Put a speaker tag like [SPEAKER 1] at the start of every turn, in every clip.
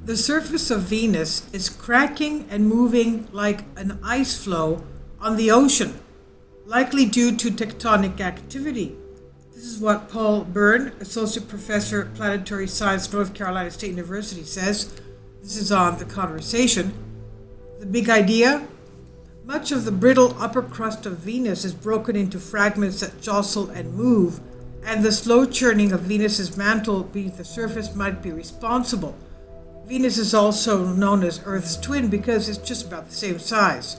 [SPEAKER 1] The surface of Venus is cracking and moving like an ice floe on the ocean, likely due to tectonic activity. This is what Paul Byrne, Associate Professor of Planetary Science, North Carolina State University, says. This is on The Conversation. The big idea? Much of the brittle upper crust of Venus is broken into fragments that jostle and move, and the slow churning of Venus's mantle beneath the surface might be responsible. Venus is also known as Earth's twin because it's just about the same size.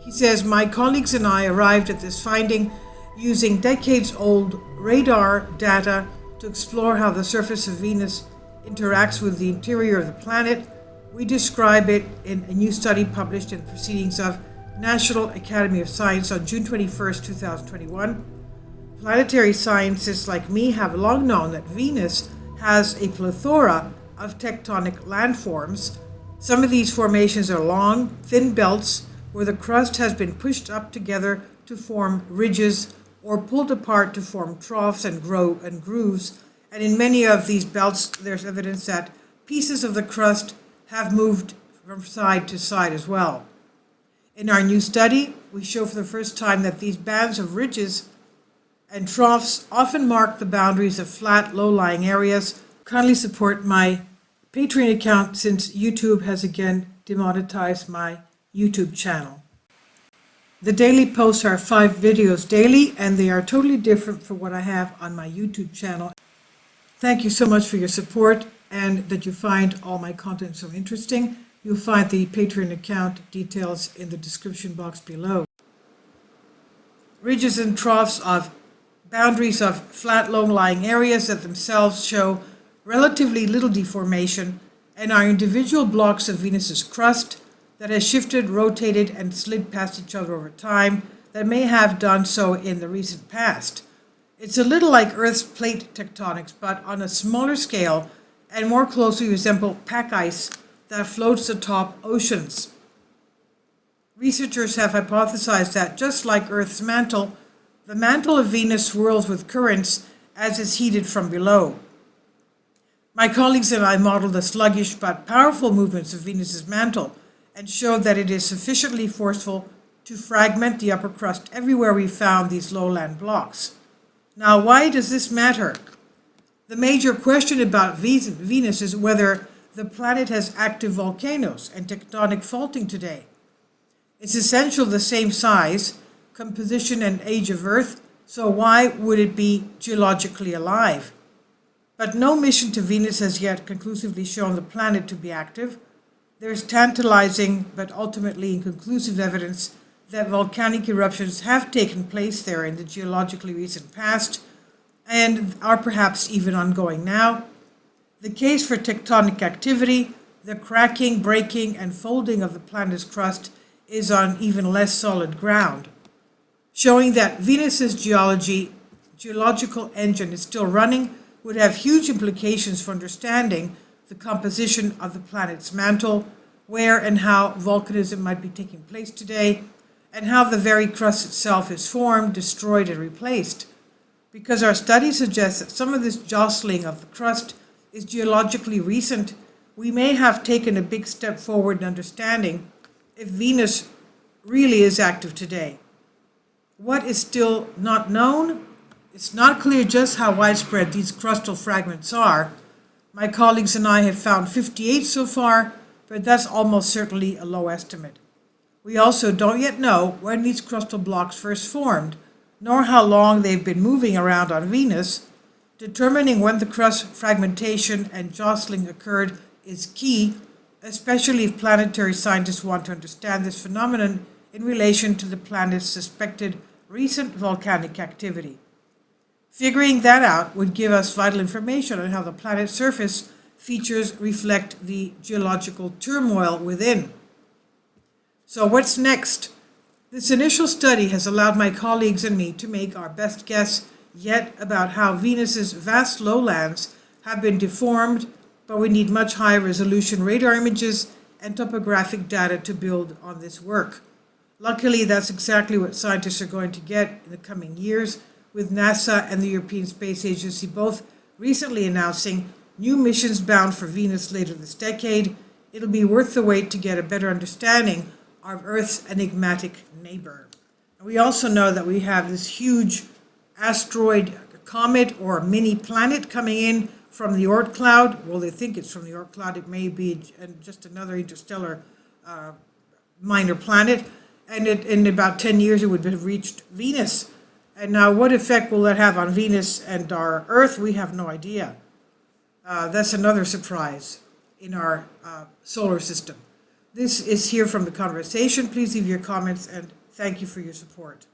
[SPEAKER 1] He says, my colleagues and I arrived at this finding using decades-old radar data to explore how the surface of Venus interacts with the interior of the planet. We describe it in a new study published in Proceedings of National Academy of Science on June 21st, 2021. Planetary scientists like me have long known that Venus has a plethora of tectonic landforms. Some of these formations are long, thin belts where the crust has been pushed up together to form ridges or pulled apart to form troughs and grooves. And in many of these belts, there's evidence that pieces of the crust have moved from side to side as well. In our new study, we show for the first time that these bands of ridges and troughs often mark the boundaries of flat, low-lying areas. Kindly support my Patreon account since YouTube has again demonetized my YouTube channel. The daily posts are 5 videos daily, and they are totally different from what I have on my YouTube channel. Thank you so much for your support and that you find all my content so interesting. You'll find the Patreon account details in the description box below. Ridges and troughs of boundaries of flat, low-lying areas that themselves show relatively little deformation and are individual blocks of Venus's crust that has shifted, rotated, and slid past each other over time that may have done so in the recent past. It's a little like Earth's plate tectonics, but on a smaller scale and more closely resemble pack ice that floats atop oceans. Researchers have hypothesized that just like Earth's mantle, the mantle of Venus swirls with currents as it's heated from below. My colleagues and I modeled the sluggish but powerful movements of Venus's mantle and showed that it is sufficiently forceful to fragment the upper crust everywhere we found these lowland blocks. Now, why does this matter? The major question about Venus is whether the planet has active volcanoes and tectonic faulting today. It's essentially the same size, composition, and age of Earth, so why would it be geologically alive? But no mission to Venus has yet conclusively shown the planet to be active. There is tantalizing but ultimately inconclusive evidence that volcanic eruptions have taken place there in the geologically recent past and are perhaps even ongoing now. The case for tectonic activity, the cracking, breaking, and folding of the planet's crust, is on even less solid ground, showing that Venus's geological engine is still running would have huge implications for understanding the composition of the planet's mantle, where and how volcanism might be taking place today, and how the very crust itself is formed, destroyed, and replaced. Because our study suggests that some of this jostling of the crust is geologically recent, we may have taken a big step forward in understanding if Venus really is active today. What is still not known? It's not clear just how widespread these crustal fragments are. My colleagues and I have found 58 so far, but that's almost certainly a low estimate. We also don't yet know when these crustal blocks first formed, nor how long they've been moving around on Venus. Determining when the crust fragmentation and jostling occurred is key, especially if planetary scientists want to understand this phenomenon in relation to the planet's suspected recent volcanic activity. Figuring that out would give us vital information on how the planet's surface features reflect the geological turmoil within. So what's next? This initial study has allowed my colleagues and me to make our best guess yet about how Venus's vast lowlands have been deformed, but we need much higher resolution radar images and topographic data to build on this work. Luckily, that's exactly what scientists are going to get in the coming years, with NASA and the European Space Agency both recently announcing new missions bound for Venus later this decade. It'll be worth the wait to get a better understanding of Earth's enigmatic neighbor. And we also know that we have this huge asteroid, comet, or mini planet coming in from the Oort cloud. Well, they think it's from the Oort cloud. It may be just another interstellar minor planet. And in about 10 years, it would have reached Venus. And now, what effect will that have on Venus and our Earth? We have no idea. That's another surprise in our solar system. This is Here from the Conversation. Please leave your comments, and thank you for your support.